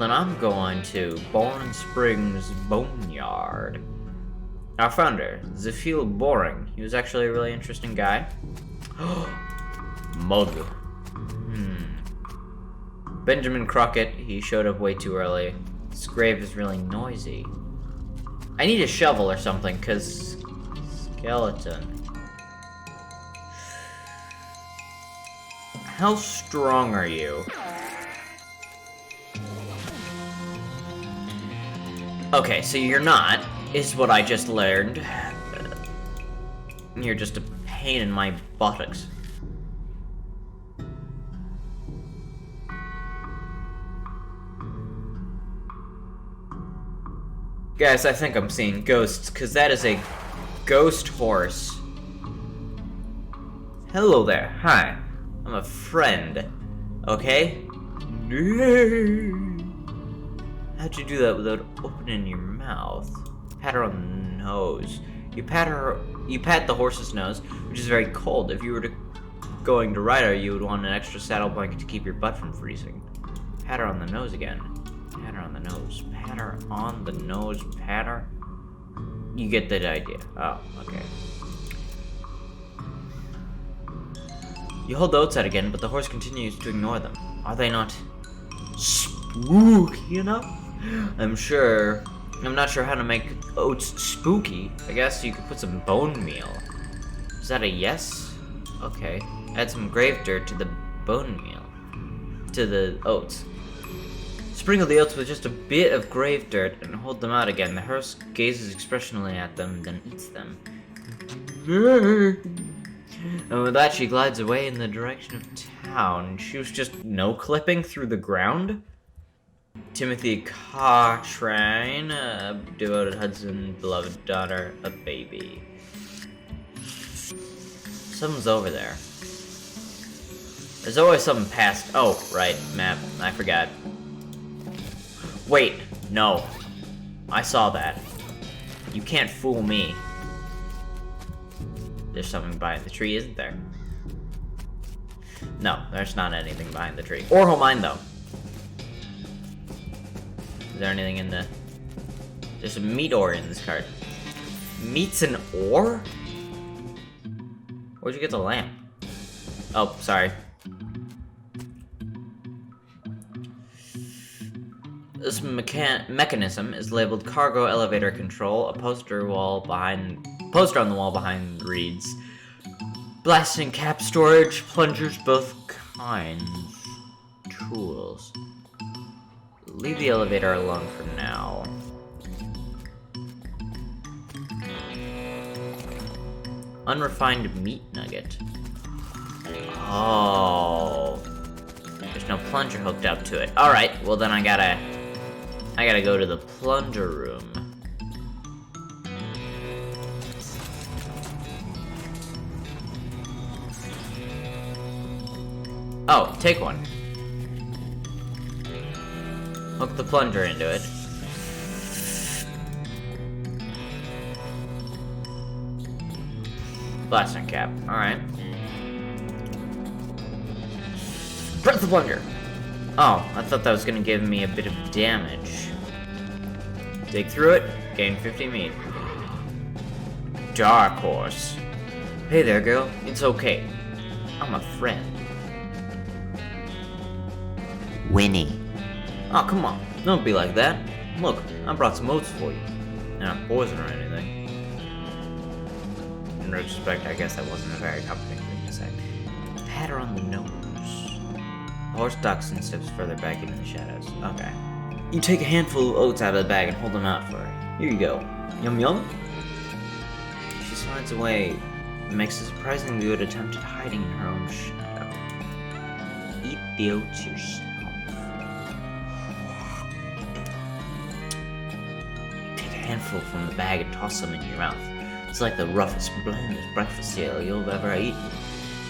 then I'm going to Bourne Springs Boneyard. Our founder, Zafil Boring. He was actually a really interesting guy. Mug. Benjamin Crockett, he showed up way too early. This grave is really noisy. I need a shovel or something, cause skeleton. How strong are you? Okay, so you're not, is what I just learned. You're just a pain in my buttocks. Guys, I think I'm seeing ghosts, because that is a ghost horse. Hello there, hi. I'm a friend, okay? How'd you do that without opening your mouth? Pat her on the nose. You pat the horse's nose, which is very cold. If you were going to ride her, you would want an extra saddle blanket to keep your butt from freezing. Pat her on the nose again. Pat her on the nose. Pat her on the nose. Pat her. You get the idea. Oh, okay. You hold the oats out again, but the horse continues to ignore them. Are they not spooky enough? I'm not sure how to make oats spooky. I guess you could put some bone meal. Is that a yes? Okay. Add some grave dirt to the bone meal. To the oats. Sprinkle the oats with just a bit of grave dirt and hold them out again. The horse gazes expressionally at them, then eats them. And with that, she glides away in the direction of town. She was just no-clipping through the ground? Timothy Cochrane, a devoted husband, beloved daughter, a baby. Something's over there. There's always something past. Oh, right, map. I forgot. Wait, no. I saw that. You can't fool me. There's something behind the tree, isn't there? No, there's not anything behind the tree. Or mine, though. Is there anything in the... There's a meat ore in this cart. Meat's an ore? Where'd you get the lamp? Oh, sorry. This mechanism is labeled cargo elevator control. A poster on the wall behind reads, blasting cap storage, plungers, both kinds, tools. Leave the elevator alone for now. Unrefined meat nugget. Oh. There's no plunger hooked up to it. Alright, well then I gotta go to the plunger room. Oh, take one. Hook the plunger into it. Blasting cap. Alright. Press the plunger! Oh, I thought that was gonna give me a bit of damage. Dig through it, gain 50 meat. Dark horse. Hey there, girl. It's okay. I'm a friend. Winnie. Oh, come on. Don't be like that. Look, I brought some oats for you. They're not poison or anything. In retrospect, I guess that wasn't a very comforting thing to say. Pat her on the nose. The horse ducks and steps further back into the shadows. Okay. You take a handful of oats out of the bag and hold them out for her. Here you go. Yum yum. She slides away and makes a surprisingly good attempt at hiding in her own shadow. Eat the oats yourself. Handful from the bag and toss them into your mouth. It's like the roughest, blandest breakfast cereal you'll ever eat.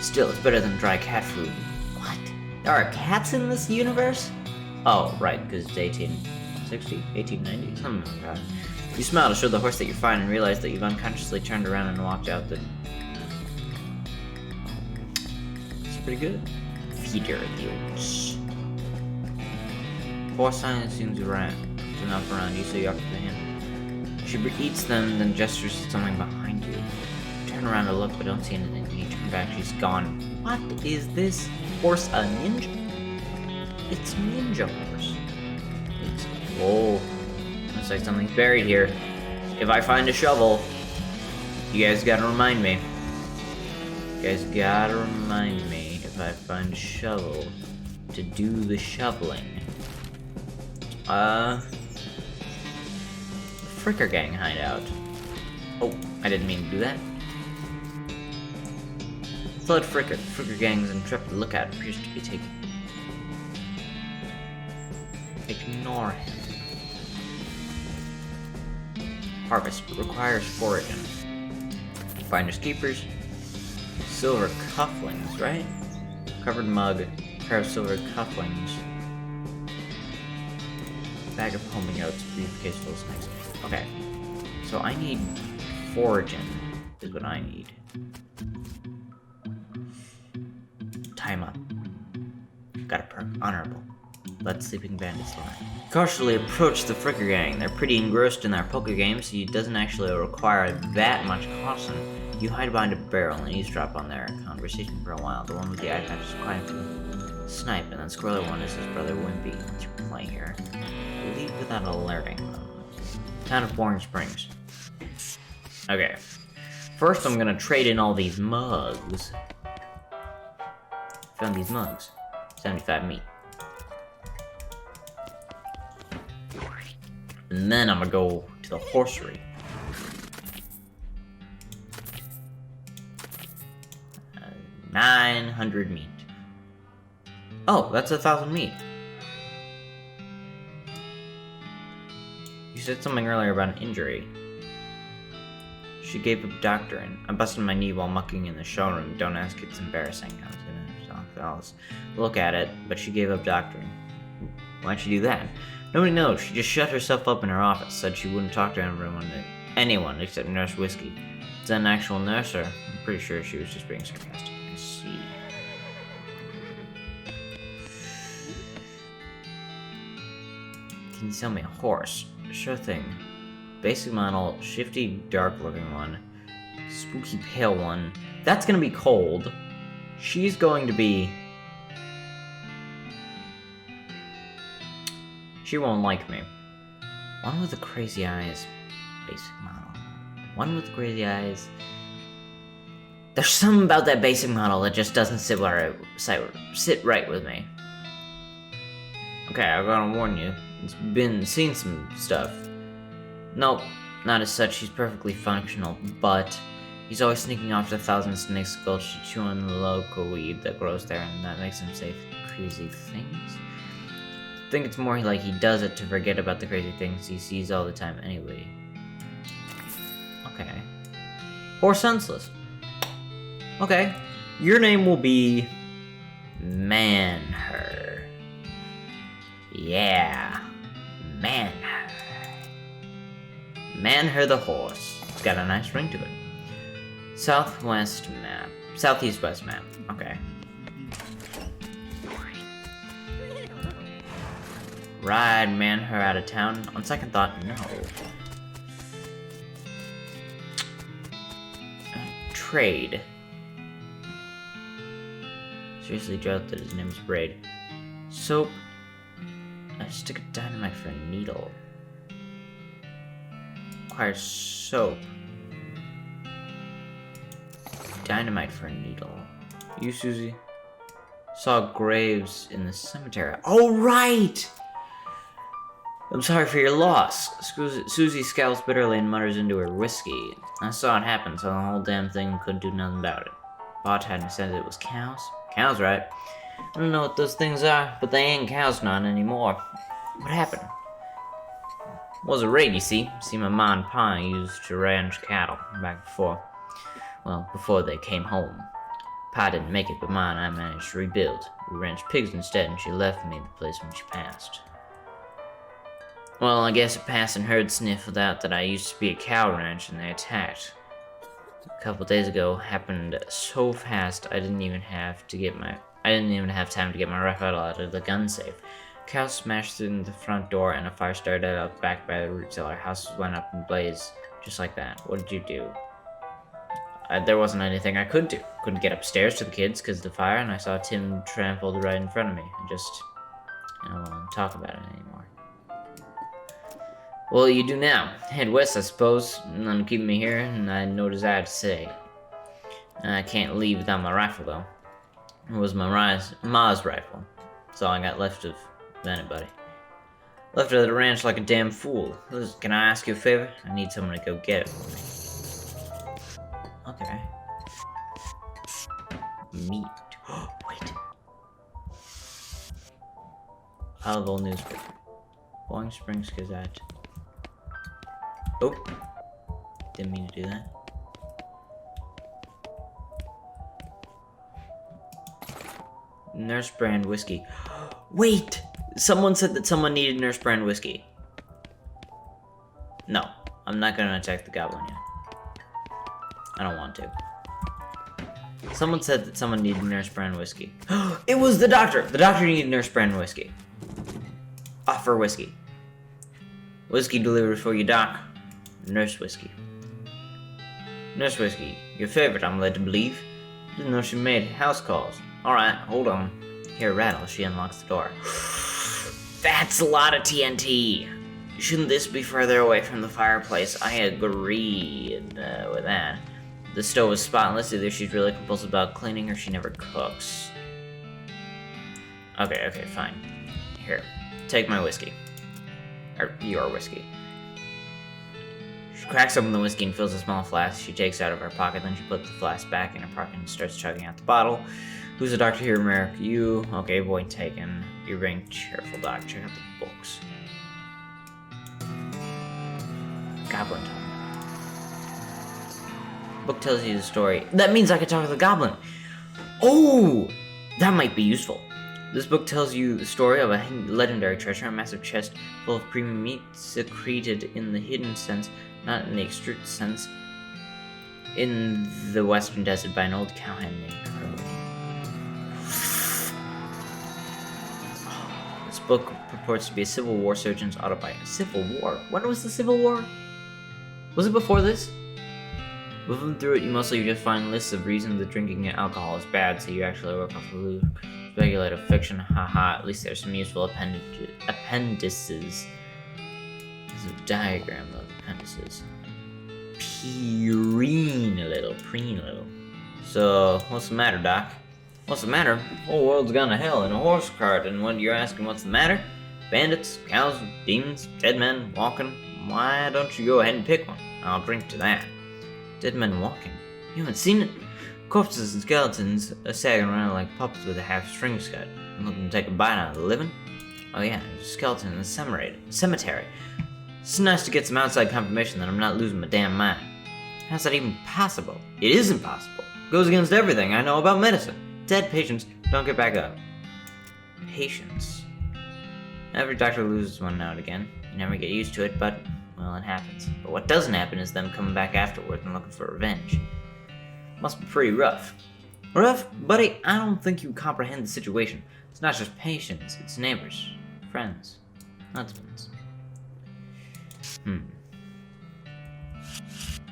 Still, it's better than dry cat food. What? There are cats in this universe? Oh, right, because it's 1860, 1890, something like that. You smile to show the horse that you're fine and realize that you've unconsciously turned around and walked out the... It's pretty good. Feed her the oats. Horse seems around. There's enough around you, so you offer to him. She eats them, then gestures to something behind you. Turn around to look, but don't see anything. When you turn back, she's gone. What is this horse? A ninja? It's ninja horse. It's looks like something's buried here. If I find a shovel, you guys gotta remind me. You guys gotta remind me if I find a shovel to do the shoveling. Fricker Gang hideout. Oh, I didn't mean to do that. Flood Fricker. Fricker Gang's intrepid lookout appears to be taken. Ignore him. Harvest requires foraging. Finders keepers. Silver cufflings, right? Covered mug. Pair of silver cufflings. Bag of homing oats. Briefcase full of snacks. Okay. So I need foraging is what I need. Time up. Got a perk. Honorable. Let sleeping bandits lie. Cautiously approach the Fricker Gang. They're pretty engrossed in their poker game, so it doesn't actually require that much caution. You hide behind a barrel and eavesdrop on their conversation for a while. The one with the eye patch is quiet to snipe, and then Squirrel one is his brother Wimpy. What's your play here? Leave without alerting them. Town of Boring Springs. Okay. First, I'm gonna trade in all these mugs. Found these mugs. 75 meat. And then I'm gonna go to the horsery. 900 meat. Oh, that's 1,000 meat. You said something earlier about an injury. She gave up doctoring. I busted my knee while mucking in the showroom. Don't ask, it's embarrassing. I was gonna look at it, but she gave up doctoring. Why'd she do that? Nobody knows. She just shut herself up in her office, said she wouldn't talk to anyone except Nurse Whiskey. Is that an actual nurse, or? I'm pretty sure she was just being sarcastic. I see. Can you sell me a horse? Sure thing. Basic model, shifty, dark-looking one. Spooky, pale one. That's gonna be cold. She's going to be... She won't like me. One with the crazy eyes. Basic model. One with crazy eyes. There's something about that basic model that just doesn't sit right with me. Okay, I gotta warn you. It's been seen some stuff. Nope, not as such. He's perfectly functional, but he's always sneaking off to Thousand Snakes Gulch to chew on the local weed that grows there, and that makes him say crazy things. I think it's more like he does it to forget about the crazy things he sees all the time anyway. Okay. Or senseless. Okay. Your name will be... Manher. Yeah. Manher. Manher the horse. It's got a nice ring to it. Southwest map. Southeast-west map. Okay. Ride Manher out of town. On second thought, no. Trade. Seriously doubt that his name's Braid. Soap. I stick a dynamite for a needle. Requires soap. Dynamite for a needle. You, Susie? Saw graves in the cemetery. Oh, right! I'm sorry for your loss. Susie scowls bitterly and mutters into her whiskey. I saw it happen, so the whole damn thing couldn't do nothing about it. Bot hadn't said it was cows. Cows, right? I don't know what those things are, but they ain't cows not anymore. What happened? It was a raid, you see. My ma and pa used to ranch cattle back before they came home. Pa didn't make it, but ma and I managed to rebuild. We ranched pigs instead, and she left me the place when she passed. Well, I guess a passing herd sniffed out that I used to be a cow ranch, and they attacked. A couple days ago, happened so fast I didn't even have time to get my Refferal out of the gun safe. Cows smashed in the front door and a fire started out back by the root cellar. Houses went up in blaze, just like that. What did you do? There wasn't anything I could do. Couldn't get upstairs to the kids because of the fire, and I saw Tim trampled right in front of me. I just, I don't want to talk about it anymore. Well, you do now. Head west, I suppose. None keeping me here, and I had no desire to say. I can't leave without my rifle, though. It was my ma's rifle. That's all I got left of anybody. Left it at the ranch like a damn fool. Listen, can I ask you a favor? I need someone to go get it for me. Okay. Meat. Wait. Pile of old newspaper. Boiling Springs Gazette. Oh. Didn't mean to do that. Nurse brand whiskey. Wait! Someone said that someone needed nurse brand whiskey. No, I'm not gonna attack the goblin yet. I don't want to. Someone said that someone needed nurse brand whiskey. It was the doctor! The doctor needed nurse brand whiskey. Offer whiskey. Whiskey delivered for you, doc. Nurse whiskey. Nurse whiskey. Your favorite, I'm led to believe. Didn't know she made house calls. Alright, hold on. Hear a rattle. She unlocks the door. That's a lot of TNT. Shouldn't this be further away from the fireplace? I agree with that. The stove is spotless. Either she's really compulsive about cleaning or she never cooks. Okay, fine. Here, take my whiskey. Or your whiskey. She cracks open the whiskey and fills a small flask. She takes out of her pocket, then she puts the flask back in her pocket and starts chugging out the bottle. Who's the doctor here, Merrick? You? Okay, point taken. You're being cheerful, Doc. Check out the books. Goblin talk. Book tells you the story. That means I can talk to the goblin. Oh! That might be useful. This book tells you the story of a legendary treasure, a massive chest full of premium meat secreted in the hidden sense, not in the extruded sense, in the western desert by an old cowhand named Curly. This book purports to be a Civil War surgeon's autobiography. Civil War? When was the Civil War? Was it before this? Moving through it, you mostly just find lists of reasons that drinking alcohol is bad, so you actually work off the speculative fiction. Haha, at least there's some useful appendices. There's a diagram of appendices. Preen a little. So, what's the matter, Doc? What's the matter? The whole world's gone to hell in a horse cart, and when you're asking what's the matter? Bandits, cows, demons, dead men, walking. Why don't you go ahead and pick one? I'll drink to that. Dead men walking? You haven't seen it? Corpses and skeletons are sagging around like puppets with a half string cut. I'm looking to take a bite out of the living. Oh yeah, there's a skeleton in the cemetery. It's nice to get some outside confirmation that I'm not losing my damn mind. How's that even possible? It is impossible. It goes against everything I know about medicine. Dead patients don't get back up. Patience. Every doctor loses one now and again. You never get used to it, but, well, it happens. But what doesn't happen is them coming back afterwards and looking for revenge. Must be pretty rough. Rough? Buddy, I don't think you comprehend the situation. It's not just patients, it's neighbors, friends, husbands.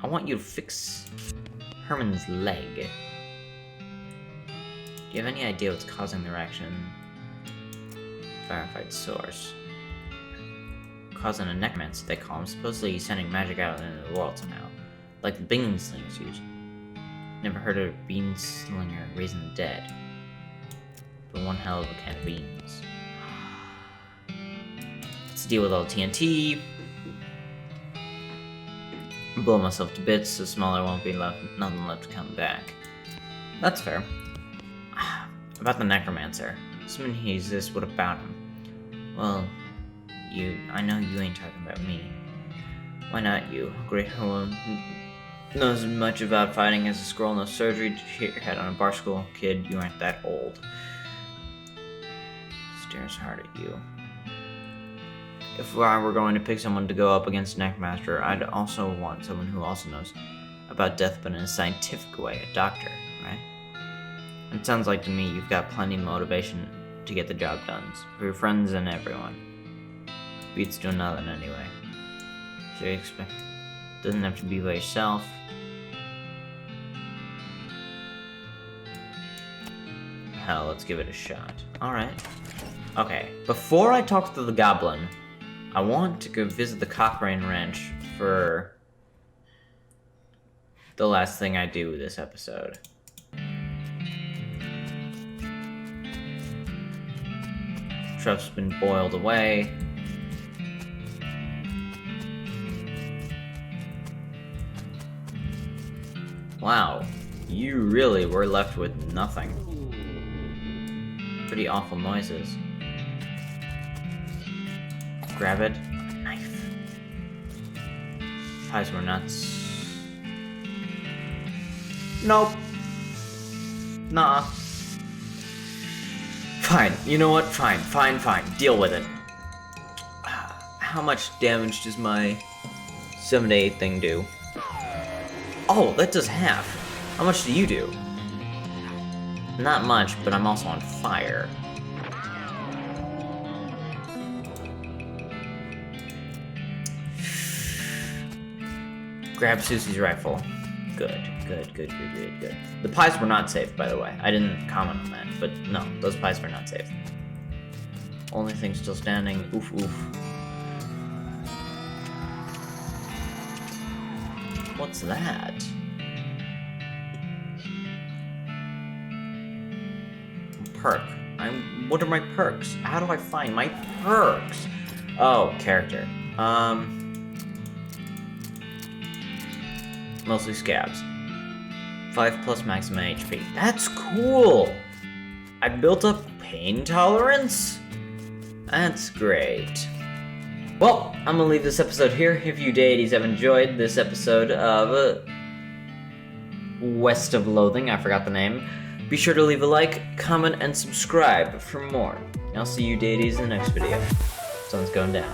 I want you to fix Herman's leg. Do you have any idea what's causing the reaction? Verified source. Causing a necromancer, they call him. Supposedly he's sending magic out into the world somehow. Like the bean slingers use. Never heard of a bean slinger raising the dead. But one hell of a can of beans. Let's deal with all TNT. Blow myself to bits so smaller won't be nothing left to come back. That's fair. About the necromancer. Assuming he exists, what about him? Well, I know you ain't talking about me. Why not you? A great one knows as much about fighting as a scroll knows surgery. Hit your head on a bar stool. Kid, you aren't that old. Stares hard at you. If I were going to pick someone to go up against a necromancer, I'd also want someone who also knows about death but in a scientific way, a doctor, right? It sounds like to me you've got plenty of motivation to get the job done. For your friends and everyone. Beats doing nothing anyway. Should you expect? Doesn't have to be by yourself. Hell, let's give it a shot. Alright. Okay, before I talk to the goblin, I want to go visit the Cochrane Ranch for the last thing I do this episode. Stuff's been boiled away. Wow, you really were left with nothing. Pretty awful noises. Grab it. Knife. Pies were nuts. Nope. Nah. Fine. You know what? Fine. Deal with it. How much damage does my 7 to 8 thing do? Oh, that does half. How much do you do? Not much, but I'm also on fire. Grab Susie's rifle. Good. The pies were not safe, by the way. I didn't comment on that, but no, those pies were not safe. Only thing still standing. Oof. What's that? Perk. What are my perks? How do I find my perks? Oh, character. Mostly scabs. 5+ maximum HP. That's cool! I built up pain tolerance? That's great. Well, I'm gonna leave this episode here. If you deities have enjoyed this episode of West of Loathing, I forgot the name, be sure to leave a like, comment, and subscribe for more. I'll see you deities in the next video. Sun's going down.